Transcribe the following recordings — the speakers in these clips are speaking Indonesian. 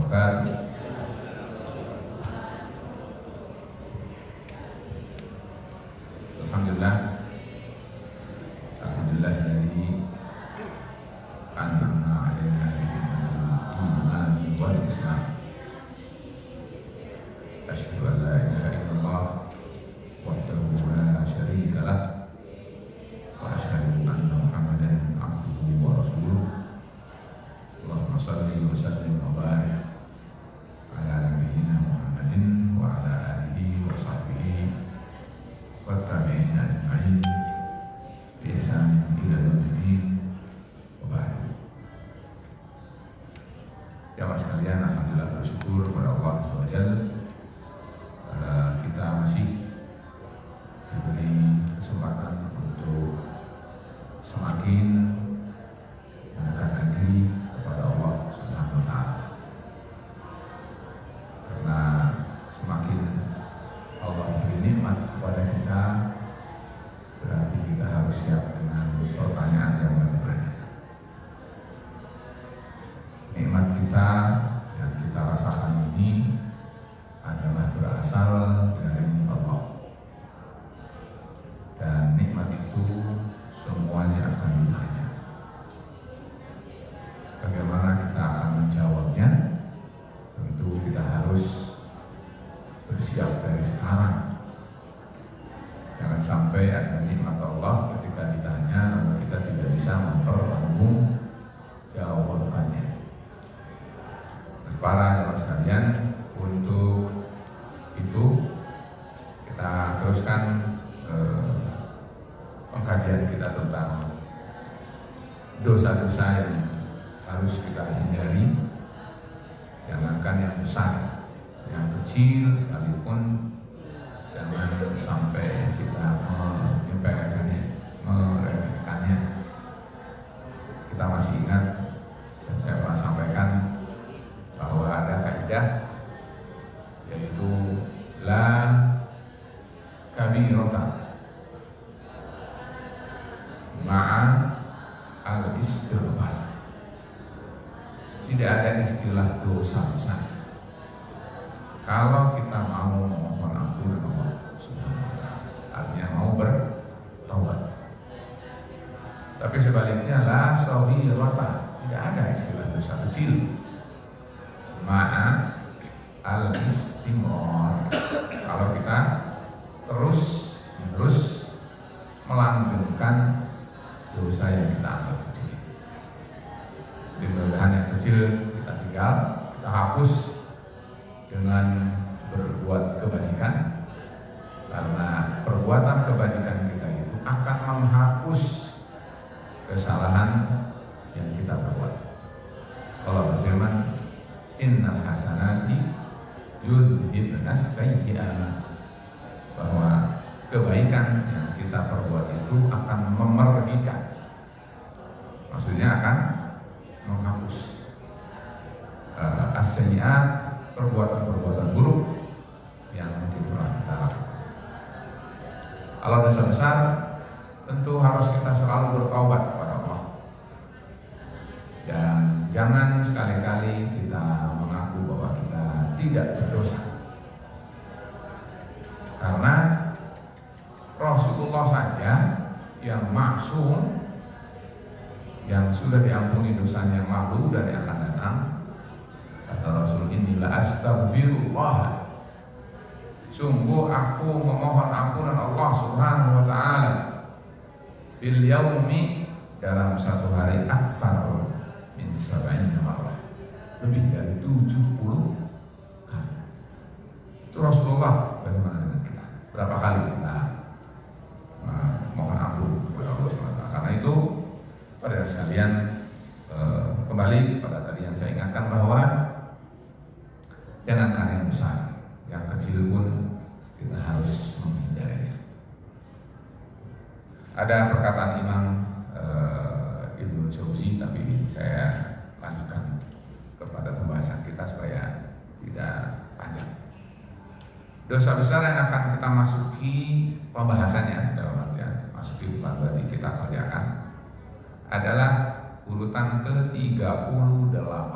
wabarakatuh. Alhamdulillah, alhamdulillahilladzi an'ama 'alaina bi ni'matil iman wal islam. Asyhadu an la ilaha illallah wahdahu la syarika lah wa asyhadu anna Muhammadan abduhu wa rasuluh. Allahumma shalli wa sallim wa barik ala nabiyyina Muhammadin wa ala alihi wa sahbihi wa tabi'in ajma'in bi ihsanin ila yaumil wa ba'd. Jamaah sekalian, alhamdulillah bersyukur kepada Allah SWT. Kita masih diberi kesempatan untuk semakin mendekatkan diri kepada Allah Subhanahu wa Ta'ala. Karena semakin Allah beri nikmat kepada kita, berarti kita harus siap dengan pertanyaan yang lebih banyak. Nikmat kita yang kita rasakan ini adalah berasal dari Allah, dan nikmat itu semuanya akan ditanya. Bagaimana kita akan menjawabnya? Tentu kita harus bersiap dari sekarang. Jangan sampai ada nikmat Allah ketika ditanya namun kita tidak bisa mempertanggung jawabannya. Para jemaah sekalian, untuk itu kita teruskan pengkajian kita tentang dosa-dosa yang harus kita hindari. Jangankan yang besar, yang kecil sekalipun jangan sampai kita meremehkannya. Kita masih ingat dan saya pernah sampaikan bahwa ada kaidah yaitu la kabirata ma'a al-istighfar. Tidak ada istilah dosa besar kalau kita mau memohon ampun Allah Subhanahu wa Ta'ala, artinya mau bertaubat. Tapi sebaliknya la saghirata, tidak ada istilah dosa kecil ma'a al-istimrar. Kalau kita terus melanggengkan dosa yang kita anggap kecil. Di mudah-mudahan yang kecil kita tinggal, kita hapus dengan berbuat kebajikan, karena perbuatan kebajikan kita itu akan menghapus kesalahan yang kita perbuat. Allah berfirman, innal hasanati yudhibnas sayyi'at, bahwa kebaikan yang kita perbuat itu akan memergikan, maksudnya akan menghapus as-sayyi'at, perbuatan-perbuatan buruk yang mungkin pernah kita lakukan. Kalau dosa besar, tentu harus kita selalu bertaubat kepada Allah, dan jangan sekali-kali kita mengaku bahwa kita tidak berdosa. Karena Rasulullah saja yang maksum, yang sudah diampuni dosanya yang lalu dan yang akan datang, kata Rasul, inilah astaghfirullah, sungguh aku memohon ampunan Allah Subhanahu wa Ta'ala bil yaumi, dalam satu hari, aksar min sab'ina marrah, lebih dari 70 kali. Itu Rasulullah. Bagaimana dengan kita? Berapa kali kita mohon ampun kepada Allah SWT? Karena itu, pada sekalian, kembali pada tadi yang saya ingatkan bahwa jangankan yang besar, yang kecil pun kita harus menghindarinya. Ada perkataan Imam Ibnu Jauzi, tapi saya lanjutkan kepada pembahasan kita supaya tidak panjang. Dosa besar yang akan kita masuki pembahasannya, dalam artian masuki bukan berarti kita kerjakan, adalah urutan ke-38.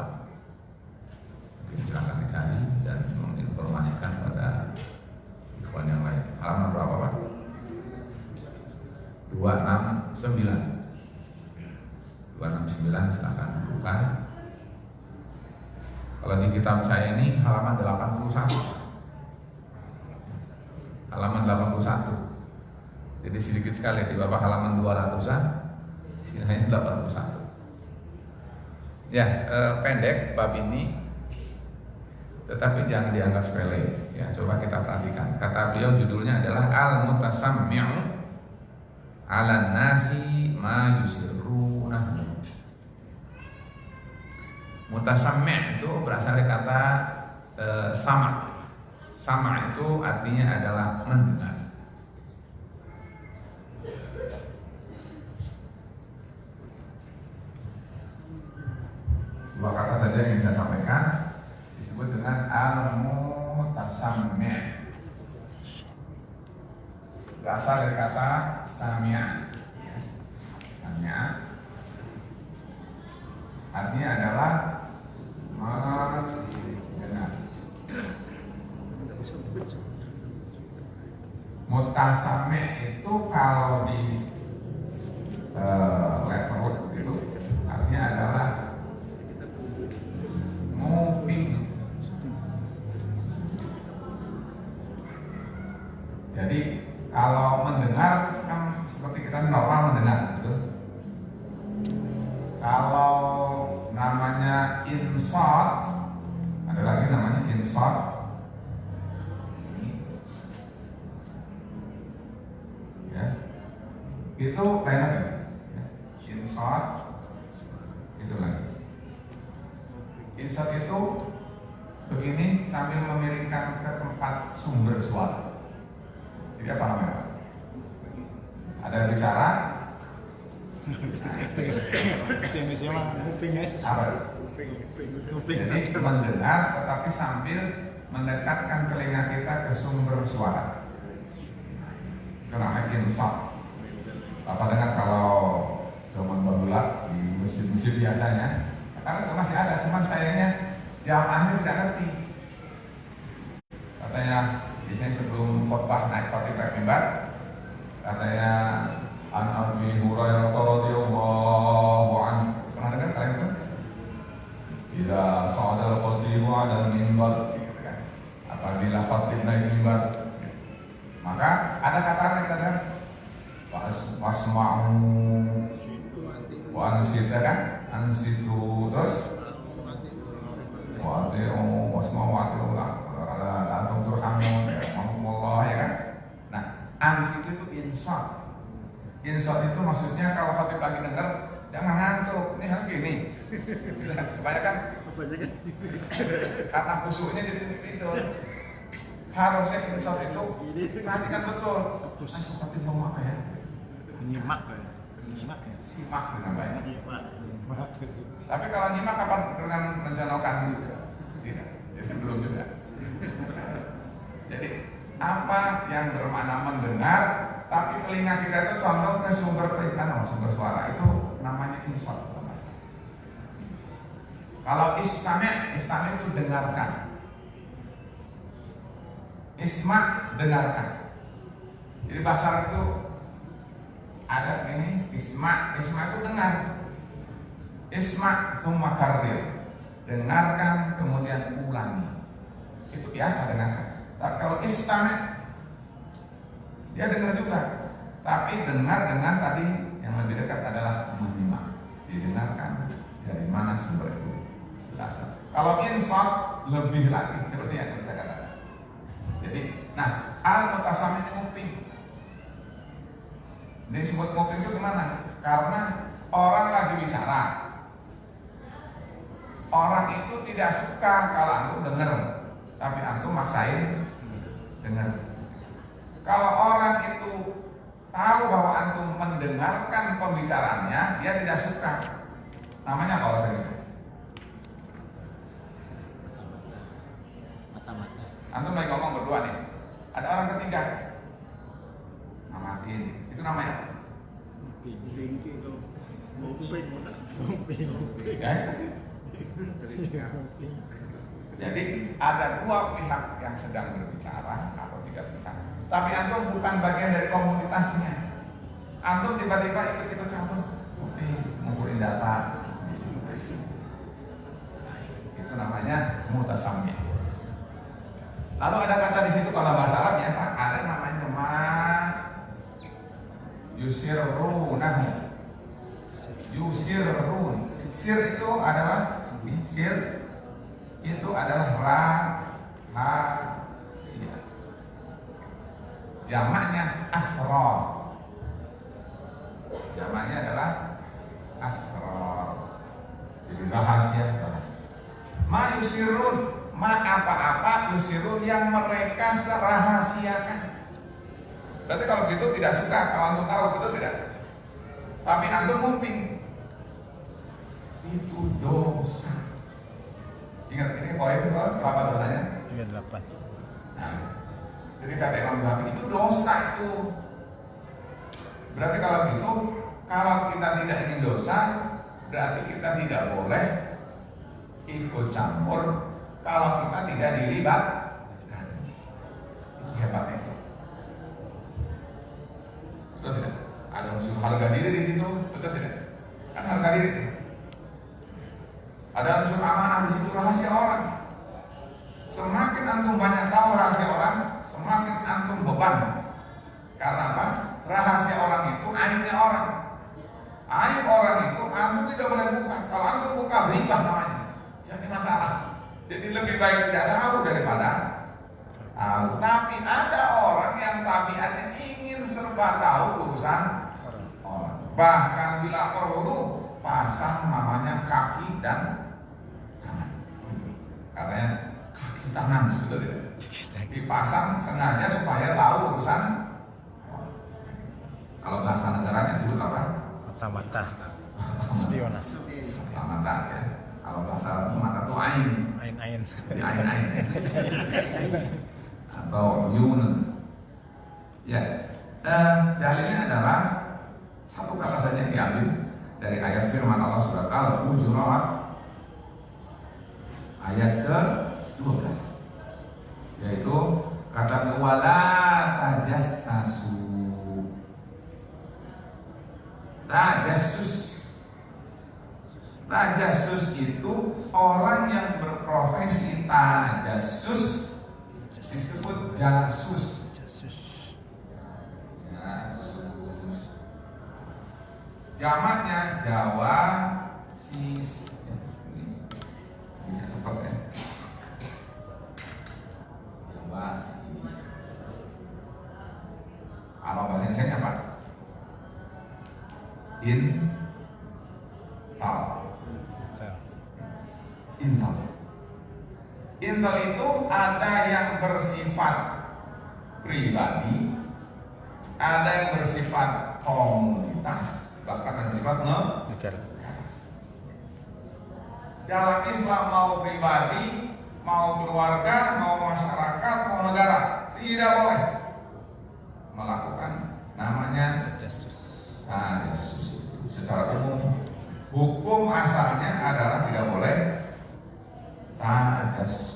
269 silahkan buka. Kalau di kitab saya ini halaman 81. Halaman 81. Jadi sedikit sekali di bawah halaman 200-an, sini hanya 81. Ya, pendek bab ini, tetapi jangan dianggap sepele. Ya, coba kita perhatikan. Kata beliau judulnya adalah Al-Mutasammi'u 'alan nasi ma yusirruna. Mutasammi' itu berasal dari kata sama. Sama itu artinya adalah mendengar. Dua kata saja yang saya sampaikan disebut dengan al-mutasammi'. Berasal dari kata sami'a. Sami'a artinya adalah mendengar. Mutasammi' itu kalau di letter itu artinya adalah nguping. Jadi kalau mendengar kan seperti kita normal mendengar, betul? Kalau namanya insat, ada lagi namanya insat. Ya, itu lain lagi. Insat, itu lagi. Insat itu begini sambil memiringkan ke tempat sumber suara. Jadi apa namanya? Ada yang bicara. Apa? Jadi mendengar tetapi sambil mendekatkan telinga kita ke sumber suara. Itu namanya insat. Bapak dengar kalau zaman barulah di masjid-masjid biasanya, karena itu masih ada, cuman sayangnya jamaahnya tidak ngerti. Katanya biasanya sebelum khutbah naik mimbar, katanya an Abi Hurairah radhiyallahu anhu. Pernah dengar kalian itu? Bila sa'adal khatibu 'alal mimbar, apabila khatib naik mimbar, maka ada kata-kata yang tadi wasma'u wa ansita kan? Ansitu terus wa'ati'u wasma'u wa'ati'u antum turhamun Allah ya kan? Nah, ansitu itu insat. Insat itu maksudnya kalau khatib lagi dengar jangan ngantuk, ini harus gini. Kebanyakan karena khusyuknya jadi tidur. Harusnya insat itu perhatikan betul. Aku khatib ngomong apa ya? Nyimak ya. Simak dengan baik. Tapi kalau nyimak kapan dengan menjanokan gitu? Tidak, jadi belum juga. Jadi apa yang bermakna mendengar, tapi telinga kita itu condong ke sumber suara itu namanya insat. Kalau istami' itu dengarkan. Isma' dengarkan. Jadi bahasa itu ada ini isma' itu dengar. Isma' tsumma karrir. Dengarkan kemudian ulangi. Itu biasa dengarkan. Tapi kalau istami' dia dengar juga, tapi dengar dengan tadi yang lebih dekat adalah menyimak. Didengarkan dari mana sumber itu berasal. Kalau insat lebih lagi seperti yang saya katakan. Jadi, nah al-mutasammi' nguping. Disebut nguping itu gimana? Karena orang lagi bicara. Orang itu tidak suka kalau antum dengar, tapi antum maksain dengar. Kalau orang itu tahu bahwa antum mendengarkan pembicaraannya, dia tidak suka. Namanya apa bahasa Indonesia? Mata-mata. Antum lagi ngomong berdua nih, ada orang ketiga ngamatin, itu namanya ya, jadi ada dua pihak yang sedang berbicara atau tiga pihak, tapi antum bukan bagian dari komunitasnya. Antum tiba-tiba ikut campur, ngumpulin data, itu namanya mutasammi. Lalu ada kata di situ kalau bahasa Arab ya Pak, ada namanya yusirrunahu. Yusirrun. Sir itu adalah rahasia. Jamaknya asrar. Jamaknya adalah asrar. Jadi rahasia. Ma yusirrun, ma apa-apa yusirrun yang mereka serahasiakan. Berarti kalau gitu tidak suka kalau antum tahu, betul tidak? Tapi antum mumping, itu dosa. Ingat ini poin berapa dosanya? 38. Nah, jadi kata Imam Ghazali itu dosa itu. Berarti kalau gitu, kalau kita tidak ingin dosa, berarti kita tidak boleh ikut campur kalau kita tidak dilibatkan. Itu hebatnya sih. Betul tidak? Ada unsur harga diri di situ, betul tidak? Kan harga diri. Ada unsur amanah di situ, rahasia orang. Semakin antum banyak tahu rahasia orang, semakin antum beban. Karena apa? Rahasia orang itu aibnya orang. Aib orang itu antum tidak boleh buka. Kalau antum buka, ribah namanya. Jadi masalah. Jadi lebih baik tidak tahu daripada tahu. Tapi ada orang yang tabiatnya ingin serba tahu urusan orang. Bahkan bila perlu pasang namanya kaki dan tangan. Katanya kaki tangan, betul tidak? Dipasang sengaja supaya tahu urusan orang. Kalau bahasa negaranya disebut apa? Mata-mata. Spionas. Mata ya. Kalau bahasa mata itu ain. Ain. Jadi ain. Atau yun. Ya. Dalilnya adalah satu kata saja yang diambil dari ayat firman Allah surat Al-Hujurat ayat ke-12, yaitu kata wala tajassasu. Tajassus itu orang yang berprofesi tajassus disebut jasus. Jamaknya jawasis. Bisa cepat ya. Jawasis. Apa bahasa Indonesia apa? Intel itu ada yang bersifat pribadi, ada yang bersifat komunitas, bahkan yang bersifat negara. Dalam Islam mau pribadi, mau keluarga, mau masyarakat, mau negara, tidak boleh melakukan namanya jasus. Secara umum hukum asalnya adalah tidak boleh tajassus.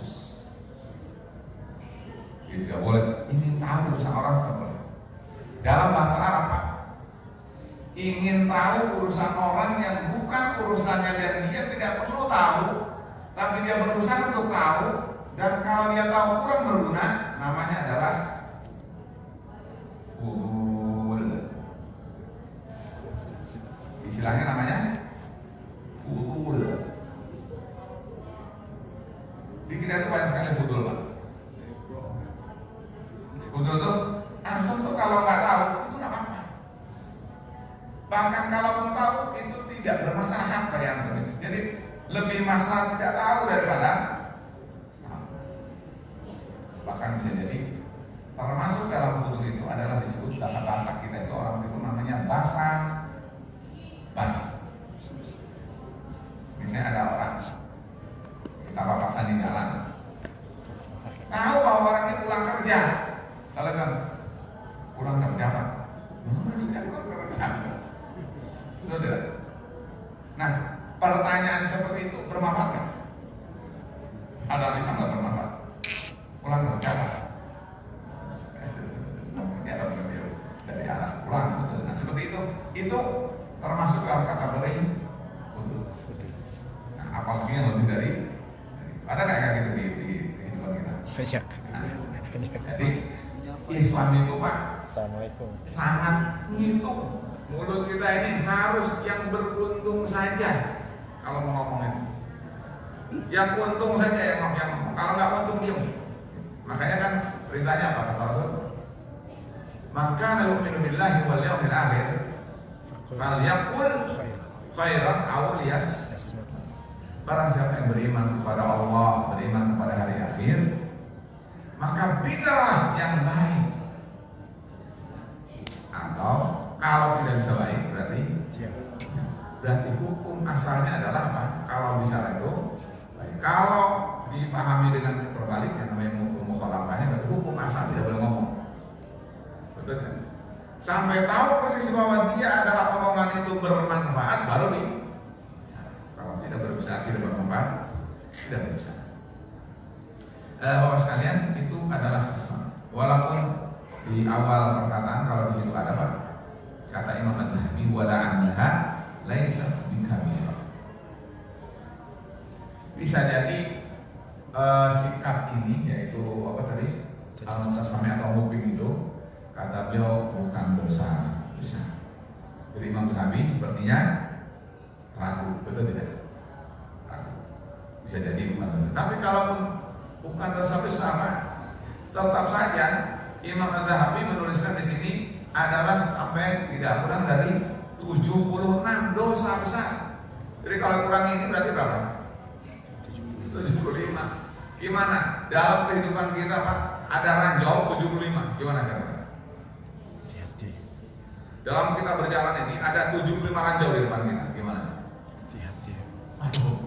Tidak boleh ingin tahu urusan orang, tidak boleh. Dalam bahasa Arab Pak, ingin tahu urusan orang yang bukan urusannya dan dia tidak perlu tahu, tapi dia berusaha untuk tahu, dan kalau dia tahu kurang berguna, namanya adalah fudul. Istilahnya namanya fudul. Di kita itu banyak sekali fudul Pak. Fudul itu antum tuh kalau nggak tahu itu nggak apa-apa. Bahkan kalau pun tahu itu tidak bermasalah bagi antum itu. Jadi lebih masalah tidak tahu daripada tahu. Bahkan bisa jadi termasuk dalam fudul itu adalah disebut dalam bahasa kita itu orang itu namanya basa. Misalnya ada orang kita papasan di jalan, tahu bahwa orang itu pulang kerja, lalu bilang pulang kerja Pak, pulang kerja, betul tidak? Nah, pertanyaan seperti itu bermanfaat kan? Ada bisa nggak bermanfaat? Pulang kerja Pak, dari arah pulang, betul. Nah seperti itu termasuk dalam kategori wudu. Nah, apalagi yang lebih dari ada nggak kayak gitu di kehidupan kita? Banyak. Nah, jadi Islam itu Pak Assalamualaikum. sangat ngitung. Mulut kita ini harus yang beruntung saja kalau mau ngomong itu. Yang untung saja yang ngomong. Kalau nggak untung diam. Makanya kan perintahnya apa kata Rasul? Maka yu'minu billahi wal yawmil akhir falyaqul khairan aw liyasmut. Barang siapa yang beriman kepada Allah, beriman kepada hari akhir, maka bicaralah yang baik. Atau kalau tidak bisa baik berarti hukum asalnya adalah apa? Kalau bicara itu baik. Kalau dipahami dengan terbalik yang namanya mukhalafahnya, berarti hukum asal tidak boleh ngomong. Betul kan? Sampai tahu posisi bahwa dia adalah omongan itu bermanfaat baru di. Kalau tidak berusaha tidak bermanfaat tidak berusaha. Bapak sekalian, itu adalah Islam. Walaupun di awal perkataan kalau di situ ada Pak, kata Imam Adz-Dzahabi wala anha laisat bikabirah. Bisa jadi sikap ini yaitu apa tadi al-sami atau muping itu kata beliau bukan dosa besar. Jadi Imam Adz-Dzahabi sepertinya ragu, betul tidak? Ragu. Bisa jadi bukan dosa. Tapi kalaupun bukan dosa besar, tetap saja Imam Adz-Dzahabi menuliskan di sini adalah sampai tidak kurang dari 76 dosa besar. Jadi kalau kurang ini berarti berapa? 75. Gimana? Dalam kehidupan kita Pak, ada ranjau 75. Gimana caranya? Hati-hati. Dalam kita berjalan ini ada 75 ranjau di depan kita. Gimana? Hati-hati. Aduh.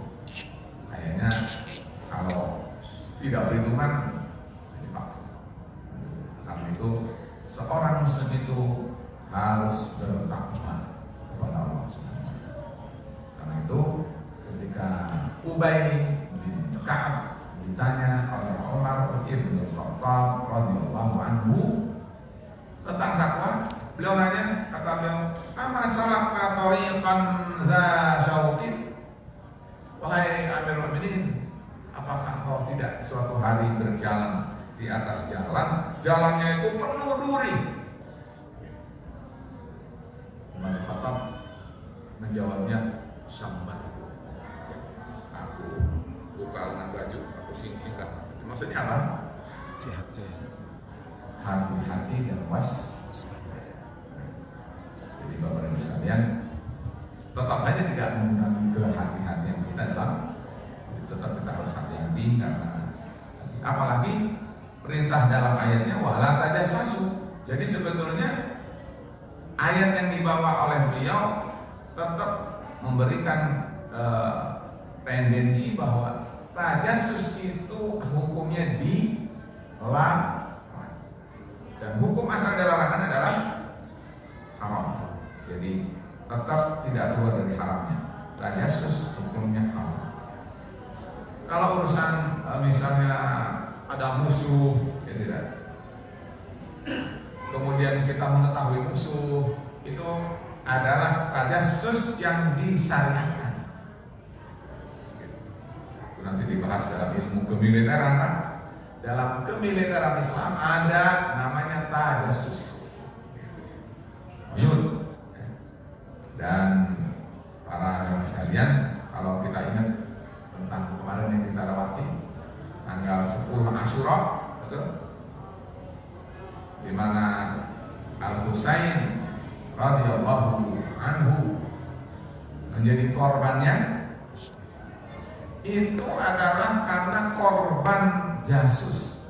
Kayaknya kalau tidak perhitungan Pak. Karena itu seorang muslim itu harus bertakwa kepada Allah Subhanahu wa taala. Karena itu ketika Ubay bin Ka'ab ditanya oleh Umar bin Khattab radhiyallahu anhu tentang takwa, beliau nanya, kata beliau, "Ama salaka tariqan dza syauqin?" Wahai Amirul Mukminin, apakah engkau tidak suatu hari berjalan di atas jalannya itu penuh duri? Umar bin Khattab menjawabnya, sambat. Aku buka lengan baju, aku singkat. Maksudnya apa? Hati-hati. Hati-hati dan Jadi Bapak Ibu sekalian, tetap aja tidak mengurangi kehati-hatian kita dalam, tetap kita harus hati-hati karena apalagi perintah dalam ayatnya wala tajassasu. Jadi sebetulnya ayat yang dibawa oleh beliau tetap memberikan tendensi bahwa tajassus itu hukumnya dilarang dan hukum asal dari larangan adalah haram. Jadi tetap tidak keluar dari haramnya. Tajassus hukumnya haram. Kalau urusan misalnya ada musuh, ya tidak. Kemudian kita mengetahui musuh, itu adalah tajassus yang disyariatkan. Itu nanti dibahas dalam ilmu kemiliteran. Dalam kemiliteran Islam ada namanya tajassus. Dan para jemaah sekalian, kalau kita ingat tentang kemarin yang kita lewati tanggal 10 Asyura, betul? Di mana Al-Husain radhiyallahu anhu menjadi korbannya, itu adalah karena korban jasus.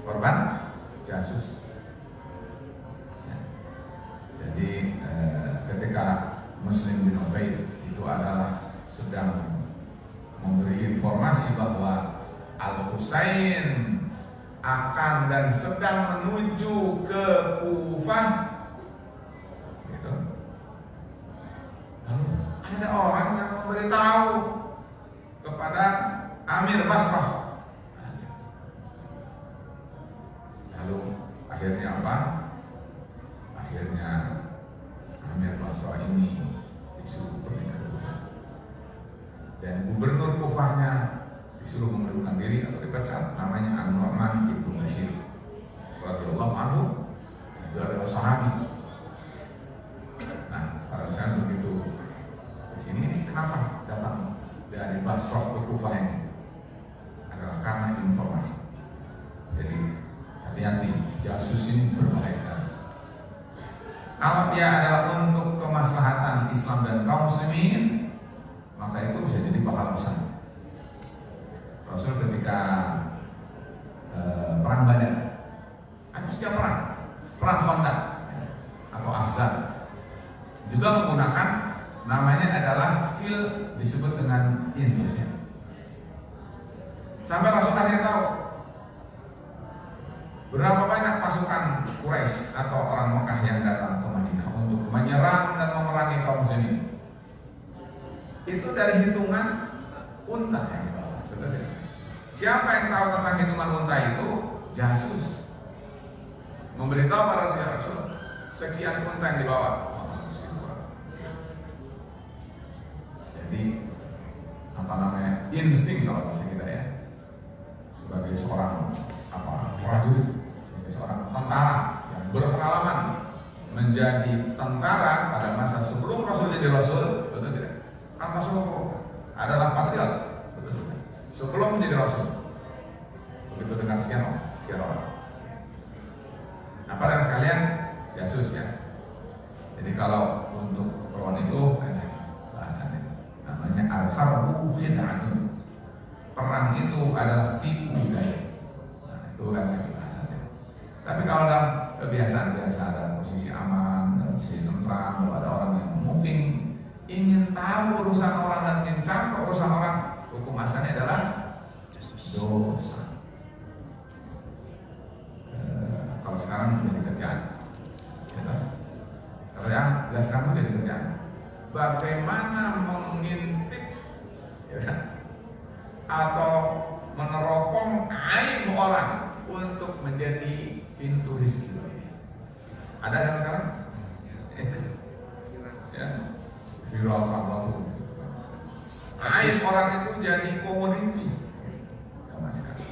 Korban jasus. Jadi ketika Muslim bin Ubaid itu adalah sedang memberi informasi bahwa Al-Husain akan dan sedang menuju ke Kufah, gitu. Lalu ada orang yang memberitahu kepada Amir Basrah. Lalu akhirnya apa? Akhirnya Kufahnya disuruh mengundurkan diri atau dipecat, namanya An-Nu'man ibnu Bashir radhiyallahu anhu, itu adalah sahabi. Nah, pada saat begitu di sini ini kenapa datang dari Basrah ke Kufah ini? Adalah karena informasi. Jadi hati-hati, jasus ini berbahaya sekali. Kalau dia adalah untuk kemaslahatan Islam dan kaum muslimin, maka itu bisa jadi pahala besar. Rasul ketika perang Badar atau setiap perang Khandaq atau Ahzab juga menggunakan namanya adalah skill disebut dengan intelijen. Sampai Rasul hanya tahu berapa banyak pasukan Quraisy atau orang Mekah yang datang ke Madinah untuk menyerang dan memerangi kaum muslimin. Itu dari hitungan unta yang dibawa. Betul tidak? Siapa yang tahu tentang hitungan unta itu? Jasus. Memberitahu para Rasul, sekian unta yang dibawa. Jadi apa namanya, insting kalau bahasa kita ya, sebagai seorang prajurit, sebagai seorang tentara yang berpengalaman menjadi tentara pada masa sebelum Rasul jadi Rasul, betul tidak? Kan Rasul adalah patriot, betul tidak? Sebelum menjadi Rasul, begitu dengan sekian orang. Nah, pada sekalian jasus ya. Jadi kalau untuk keperluan itu bahasannya namanya al-harbu khid'atun. Perang itu adalah tipu daya. Nah, itu kan bahasannya. Tapi kalau dalam kebiasaan biasa, dalam posisi aman, dalam posisi tentram, ada orang yang mungkin ingin tahu urusan orang dan ingin campur urusan orang, hukum asalnya adalah dosa. Kalau sekarang jadi kerjaan, kalau yang sekarang jadi kerjaan, bagaimana mengintip, ya, atau meneropong aib orang untuk menjadi pintu rezeki. Ada yang sekarang? Ya, viral banget. Aib orang itu jadi komoditi sama sekali.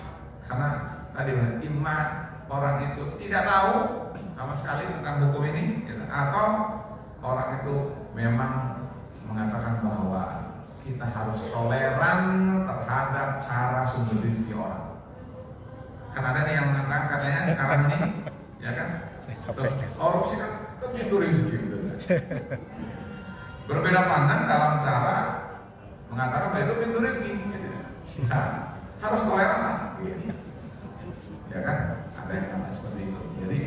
Karena tadi iman orang itu tidak tahu sama sekali tentang hukum ini, atau orang itu memang mengatakan bahwa kita harus toleran terhadap cara sumber rezeki orang. Kan ada nih yang mengatakan katanya sekarang ini, ya kan, korupsi kan pintu rezeki, gitu. Berbeda pandang dalam cara mengatakan bahwa itu pintu rezeki, gitu. Nah, harus toleran lah, gitu. Ya kan, ada yang kata seperti itu. Jadi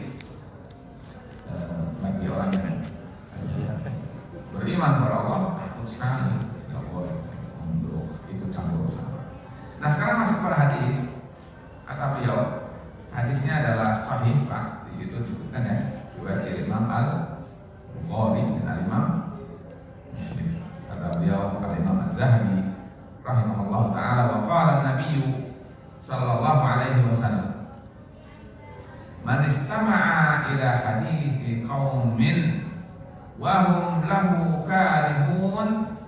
bagi orang yang beriman kepada Allah, takut sekali tidak boleh untuk ikut campur urusan. Nah, sekarang masuk pada hadis. Kata beliau, hadisnya adalah sahih, Pak. Di situ disebutkan ya, riwayat Imam Al-Bukhari dan Imam Muslim. Kata beliau, Imam Az-Zahabi rahimahullah taala, wa qala an-nabiy sallallahu alaihi wasallam, man istama'a ila hadithi qaumin wa hum lahu karihun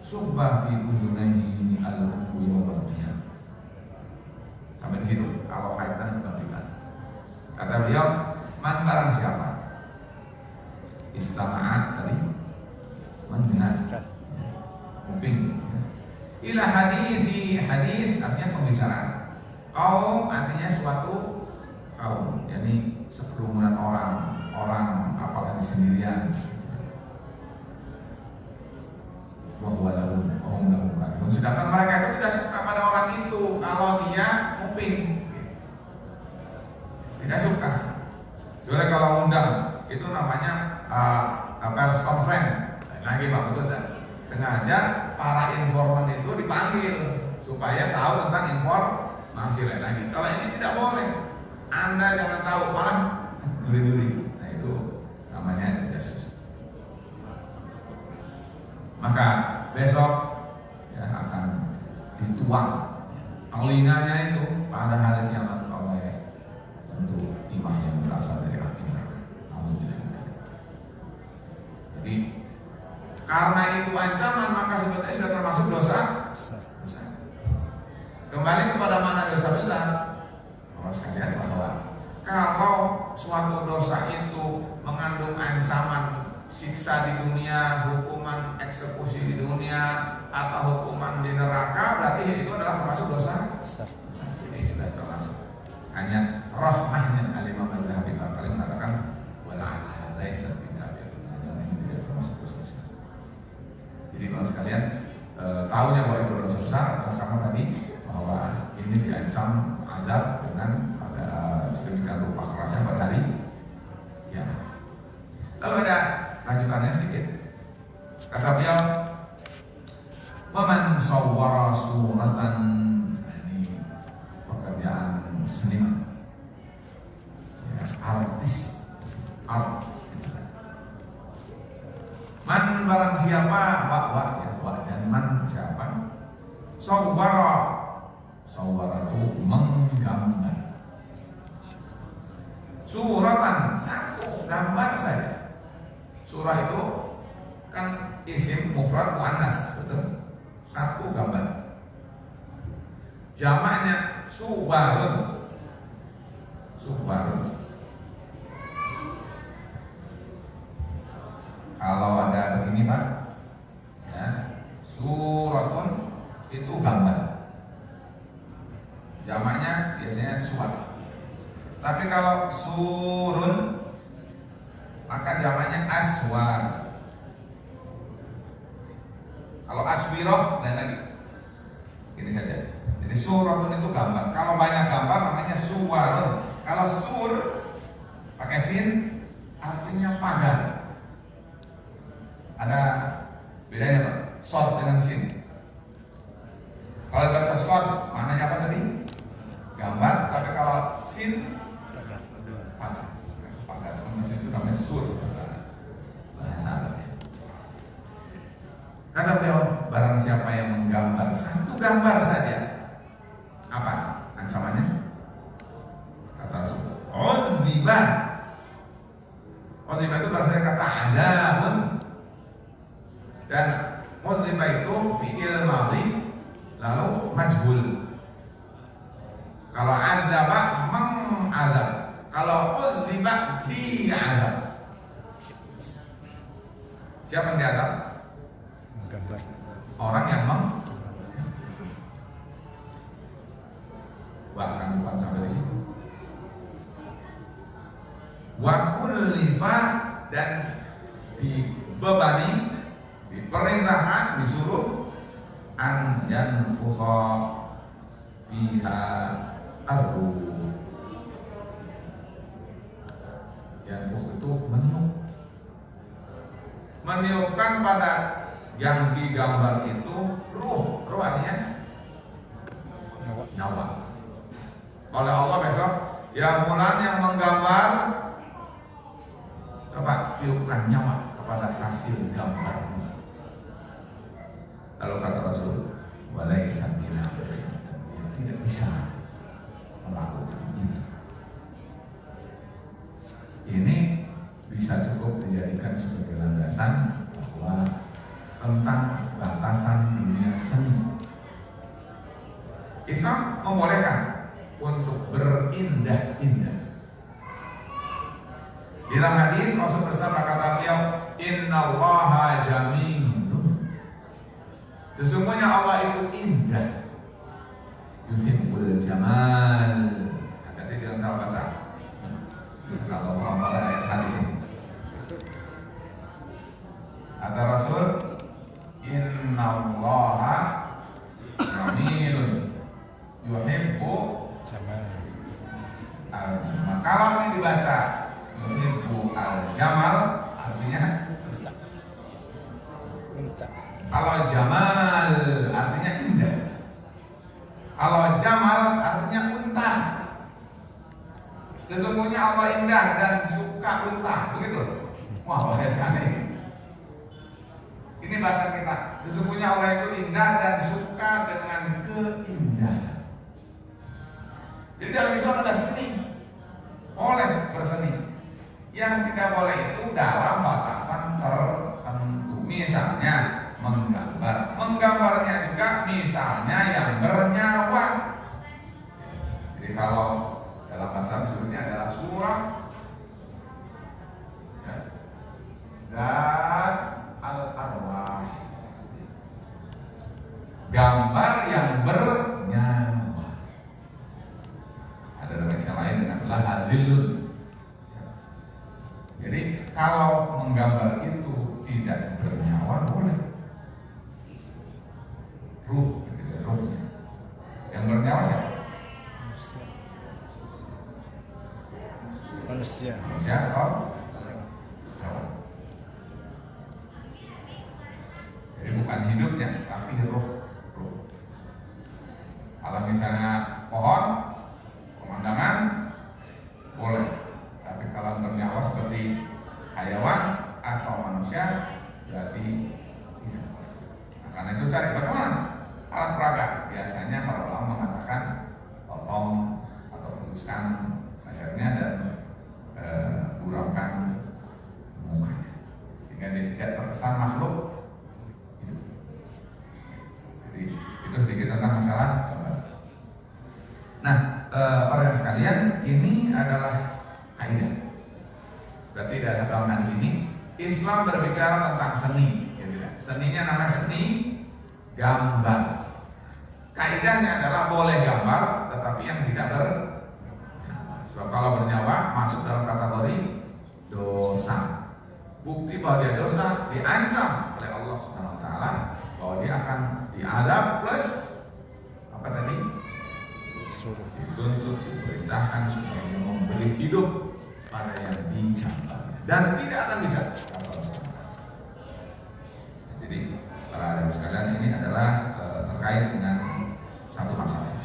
subba fi udhunayhi al-uqwi wa bardiha. Sampai di situ kalau kaitan dengan. Kata beliau, man barang siapa istama'a tadi mendengarkan, kuping, ila hadithi, hadis artinya pembicaraan, kaum artinya suatu kaum, yakni sekerumunan orang apalagi sendirian. Sedangkan mereka itu tidak suka pada orang itu kalau dia nguping, tidak suka. Soalnya kalau undang itu namanya press conference. Lagi Pak, betul tak? Sengaja para informan itu dipanggil supaya tahu tentang informasi lain lagi. Kalau ini tidak boleh. Anda jangan tahu, malah duri-duri. Nah, itu namanya jasus. Maka besok ya akan dituang telinganya itu pada hari kiamat oleh tentu timah yang berasal dari hati mereka. Jadi karena itu ancaman, maka sebetulnya sudah termasuk dosa besar. Kembali kepada mana dosa besar? Kalau sekalian bahwa kalau suatu dosa itu mengandung ancaman siksa di dunia, hukuman eksekusi di dunia, atau hukuman di neraka, berarti itu adalah termasuk dosa besar. ini sudah termasuk. Hanya rahmahnya Al-Imam Al-Dhahabi kali mengatakan wala'ala laisa bikabir, ini tidak termasuk dosa besar. Jadi kalau sekalian tahunya bahwa itu dosa besar karena tadi bahwa ini diancam azab dengan pada sedemikian rupa kerasnya pada hari ya. Lalu ada lanjutannya sedikit. Kata beliau, "Waman sawwara suratan," ini pekerjaan seniman, ya, artis, art. Man barang siapa, wa dan man siapa? Sawwara itu menggambar. Suratan, satu gambar saja. Surah itu kan isim mufrad muannas, betul? Satu gambar. Jamaknya suwarun. Suwarun. Kalau ada begini Pak, ya, suratun itu gambar. Jamaknya biasanya suwar. Tapi kalau surun, maka jamaknya aswar. Kalau aswiroh dan lagi ini saja. Jadi suratun itu gambar. Kalau banyak gambar namanya suwarun. Kalau sur pakai sin artinya pagar. Ada bedanya Pak? Sod dengan sin. Kalau baca sod maknanya apa tadi? Gambar. Tapi kalau sin pagar. Pagar. Itu namanya sur. Bahasa Arabnya. Kata beliau, barang siapa yang menggambar satu gambar saja, apa ancamannya? Kata Rasul, udzibah. Udzibah itu berasal kata azabun. Dan udzibah itu fi'il madhi lalu majhul. Kalau azaba mengazab, kalau udzibah diazab. Siapa yang diazab? Menggambar. Orang yang bahkan bukan sampai di situ. Wa kullifa, dan dibebani, diperintahkan, disuruh an yanfukha fiha ar-ruh. Yanfukh itu meniup. Meniupkan pada yang digambar itu ruh. Ruh artinya nyawa. Oleh Allah besok, ya fulan yang menggambar, coba tiupkan nyawa kepada hasil gambarmu. Lalu kata Rasul, walaisa binafiq, dia tidak bisa melakukan itu. Ini bisa cukup dijadikan sebagai landasan bahwa tentang batasan dunia seni, Islam membolehkan untuk berindah-indah. Di dalam hadis Rasul bersama kata beliau, innallaha jamilun. Sesungguhnya Allah itu indah. Yuhibbul jamal. Hati-hati dengan cara baca. Kalau mau ayat hadis ini. Kata Rasul, innallaha jamilun. Yuhibbu al-jamal. Kalau ini dibaca yuhibbu al-jamal, artinya Minta. kalau jamal artinya indah. Kalau jamal artinya unta. Sesungguhnya Allah indah dan suka unta, begitu. Wah, bahaya sekali. Ini bahasa kita. Sesungguhnya Allah itu indah dan suka dengan keindahan. Jadi dalam Islam ada seni, boleh berseni. Yang tidak boleh itu dalam batasan tertentu. Misalnya menggambar. Menggambarnya juga misalnya yang bernyawa. Jadi kalau dalam bahasa disebutnya adalah surah ya, dan al-arwah, gambar yang bernyawa. Ada nama istilah lain dengan lahadzilun. Jadi kalau menggambar itu tidak bernyawa boleh. Ruh, gitu ya, ruhnya. Yang bernyawa siapa? Manusia. Manusia atau hewan. Jadi bukan hidupnya, tapi ruh. Kalau misalnya pohon, pemandangan, boleh. Tapi kalau bernyawa seperti hayawan atau manusia, berarti tidak. Nah, karena itu cari bagaimana alat peraga. Biasanya para ulama mengatakan potong atau putuskan lehernya dan buramkan mukanya, sehingga dia tidak terkesan makhluk hidup. Jadi itu sedikit tentang masalah gambar. Nah, para sekalian, ini adalah kaidah. Berarti dalam hadis ini Islam berbicara tentang seni, ya tidak? Seninya namanya seni gambar. Kaidahnya adalah boleh gambar, tetapi yang tidak bernyawa. Sebab kalau bernyawa masuk dalam kategori dosa. Bukti bahwa dia dosa diancam oleh Allah Subhanahu Wa Taala bahwa dia akan diadab plus apa tadi? Dituntut, diperintahkan supaya dia memberi hidup pada yang digambarnya dan tidak akan bisa. Jadi para hadirin sekalian, ini adalah terkait dengan satu masalah.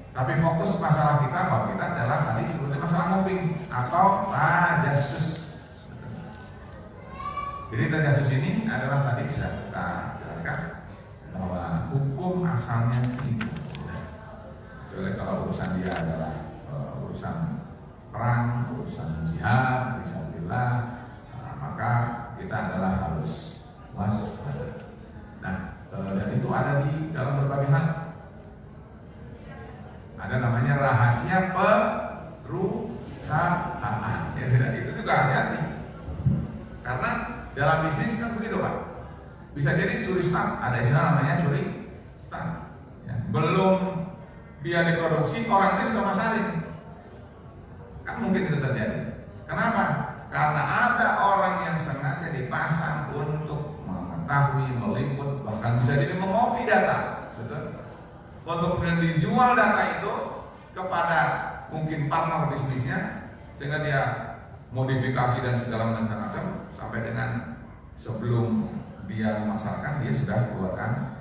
Tapi fokus masalah kita bahwa kita adalah tadi seperti masalah mobbing atau tajasus. Jadi tajasus ini adalah tadi sudah kita jelaskan bahwa hukum asalnya ini. Kecuali kalau urusan dia adalah urusan perang, urusan jihad, fisabilillah, maka kita adalah harus waspada. Nah, dan itu ada di dalam berbagai hal. Ada namanya rahasia perusahaan. Ya tidak, itu juga hati-hati. Karena dalam bisnis kan begitu Pak. Bisa jadi curi start, ada istilah namanya curi start. Ya, belum dia diproduksi, orang ini sudah masarin. Kan mungkin itu terjadi. Kenapa? Karena ada orang yang sengaja dipasang untuk mengetahui, meliput, bahkan bisa jadi mengopi data, betul? Untuk kemudian dijual data itu kepada mungkin partner bisnisnya, sehingga dia modifikasi dan segala macam sampai dengan sebelum dia memasarkan dia sudah keluarkan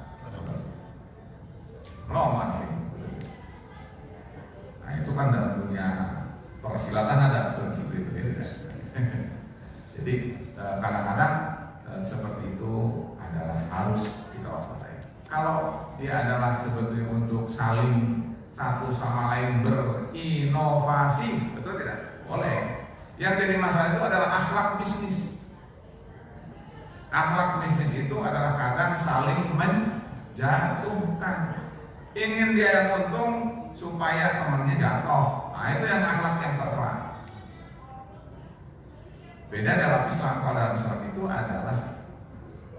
roman ini. Nah itu kan dalam dunia persilatan ada prinsip itu ya. Jadi kadang-kadang seperti itu adalah harus kita waspadai. Kalau dia adalah sebetulnya untuk saling satu sama lain berinovasi, betul tidak? Boleh. Yang jadi masalah itu adalah akhlak bisnis. Akhlak bisnis itu adalah kadang saling menjatuhkan. Ingin dia yang untung supaya temannya jatuh. Nah itu yang akhlak yang terserah. Beda dalam Islam. Kalau dalam Islam itu adalah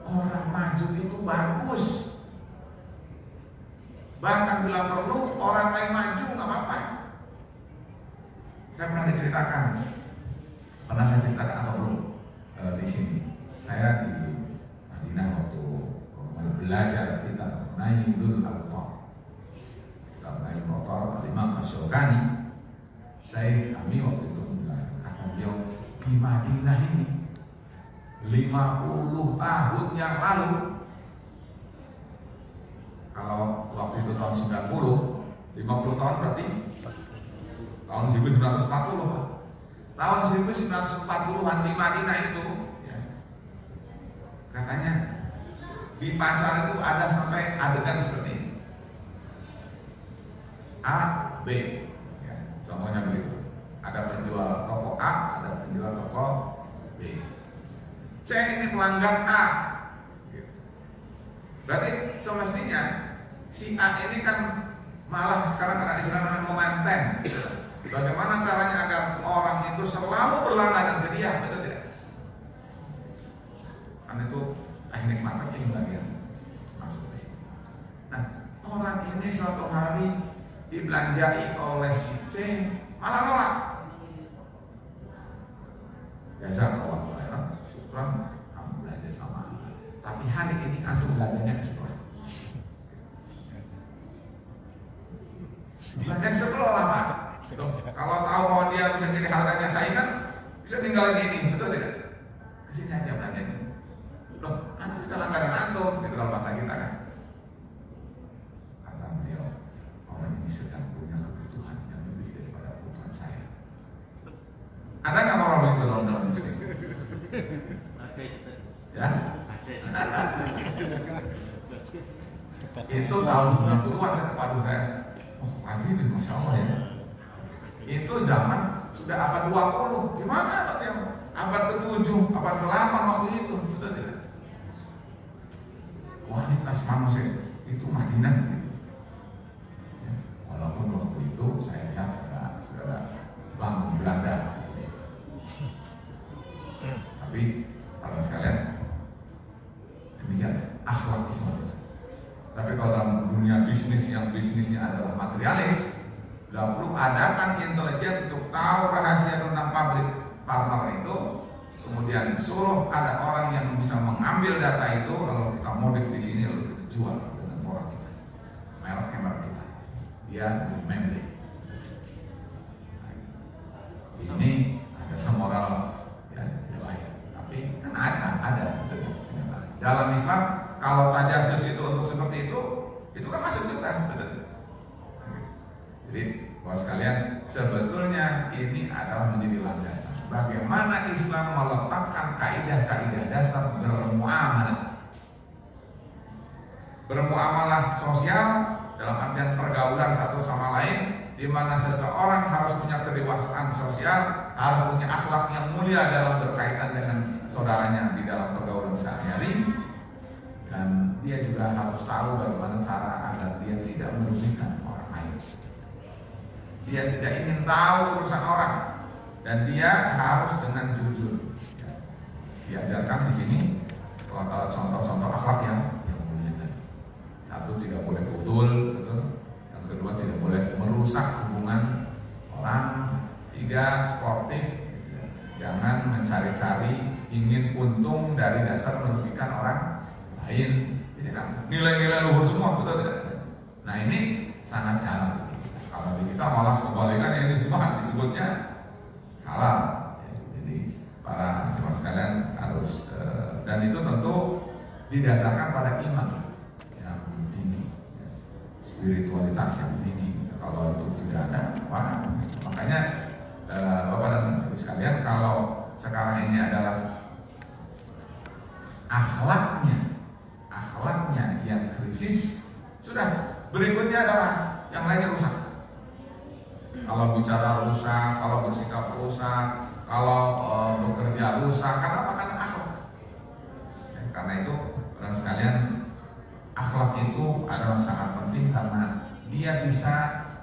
orang maju itu bagus. Bahkan bila perlu orang lain maju nggak apa-apa. Saya pernah diceritakan, pernah saya ceritakan atau belum di sini. Saya di Madinah waktu belajar kita Nailul Autar. Kita naik motor Imam Asy-Syaukani. Saya kami waktu itu menjelaskan, kata beliau, di Madinah ini 50 tahun yang lalu, kalau waktu itu tahun 90, 50 tahun berarti tahun 1940 Pak. Tahun 1940-an di Madinah itu ya, katanya di pasar itu ada sampai adegan seperti ini. A, B ya, contohnya begitu. Ada penjual toko A, ada penjual toko B. C ini pelanggan A gitu. Berarti semestinya si A ini kan Malah sekarang ada istilah namanya momentum. Bagaimana caranya agar orang itu selalu berlangganan ke dia, betul tidak? Karena itu teknik marketing bagian masuk ke sini. Nah, orang ini suatu hari dibelanjai oleh si C, malah nolak. Jazakallahu khairan, syukran, kamu belanja sama. Tapi hari ini antum belanjanya ke sekolah. Belanja ke sekolah lah, Pak. Kalau tahu bahwa dia bisa jadi harganya saingan, bisa tinggalin ini, betul tidak? Kesini aja belanjanya. Loh, antum sudah langganan antum, gitu kalau bahasa kita kan. Kata beliau, orang ini sedang punya kebutuhan yang lebih daripada kebutuhan saya. Ada nggak orang begitu dalam bisnis? Ya? Itu tahun 90-an saya waduh saya, oh lagi itu Masya Allah ya. Itu zaman sudah abad 20, gimana abadnya? Abad ke-7, abad ke-8 waktu itu, sudah tidak? Kualitas manusia itu Madinah gitu. Ya, walaupun waktu itu saya lihat sudah ada bank Belanda gitu. Tapi para sekalian, demikian akhlak Islam itu. Tapi kalau dalam dunia bisnis yang bisnisnya adalah materialis, tidak perlu adakan intelijen untuk tahu rahasia tentang pabrik partner itu. Kemudian suruh ada orang yang bisa mengambil data itu, lalu kita modif di sini, lalu kita jual dengan produk kita, merek kita. Dia memilih. Ini ada moral ya tidak baik. Tapi kan ada. Dalam Islam kalau tajasus itu untuk seperti itu kan masuk juga, betul. Jadi, bapak sekalian, sebetulnya ini adalah menjadi landasan. Bagaimana Islam meletakkan kaidah-kaidah dasar bermuamalah. Bermuamalah sosial dalam artian pergaulan satu sama lain, di mana seseorang harus punya kedewasaan sosial, harus punya akhlak yang mulia dalam berkaitan dengan saudaranya di dalam pergaulan sehari-hari, dan dia juga harus tahu bagaimana cara agar dia tidak merugikan orang lain. Dia tidak ingin tahu urusan orang, dan dia harus dengan jujur. Ya. Diajarkan di sini contoh-contoh akhlak yang mulia. Satu, tidak boleh betul. Yang kedua, tidak boleh merusak hubungan orang. Tiga, sportif. Jangan mencari-cari ingin untung dari dasar merugikan orang lain. Ini kan nilai-nilai luhur semua, betul tidak? Nah ini sangat jarang. Kalau di kita malah kebalikan yang disebutnya halal. Jadi para jemaah sekalian harus dan itu tentu didasarkan pada iman yang tinggi, spiritualitas yang tinggi. Kalau itu tidak ada, wah, makanya Bapak dan Ibu sekalian, kalau sekarang ini adalah akhlaknya yang krisis, sudah berikutnya adalah yang lainnya rusak. Kalau bicara rusak, kalau bersikap rusak, kalau bekerja rusak, karena apa? Karena akhlak. Ya, karena itu, teman sekalian, akhlak itu adalah sangat penting karena dia bisa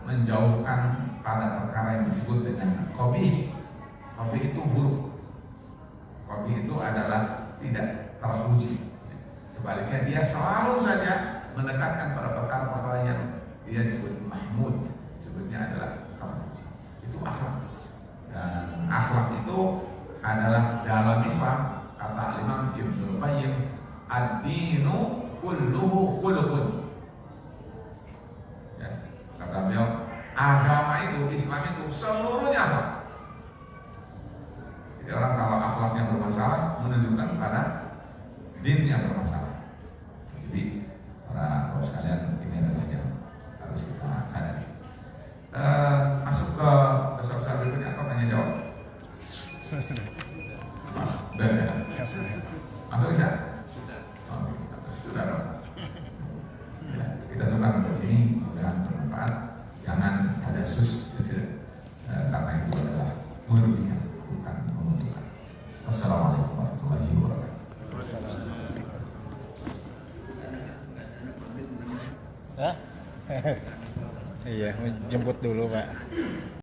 menjauhkan pada perkara yang disebut dengan qabih. Qabih itu buruk. Qabih itu adalah tidak terpuji. Sebaliknya dia selalu saja mendekatkan pada perkara-perkara yang dia disebut mahmud, sebutnya adalah terpuji. Itu akhlak. Dan akhlak itu adalah dalam Islam, kata Imam Ibnu Qayyim, ad-dinu kulluhu khuluqun. Ya, kata beliau, agama itu, Islam itu seluruhnya akhlak. Jadi orang kalau akhlaknya bermasalah menunjukkan pada dinnya bermasalah. Jadi para bapak sekalian, ini adalah yang harus kita sadari. Masuk ke besar-besar berikutnya atau tanya jawab? Masuk bisa? Oh, sudah dong. Ya, kita coba di sini mudah bermanfaat. Jangan ada sus, karena itu adalah merugikan, bukan menguntungkan. Wassalamualaikum warahmatullahi wabarakatuh. Hah? Iya, jemput dulu Pak.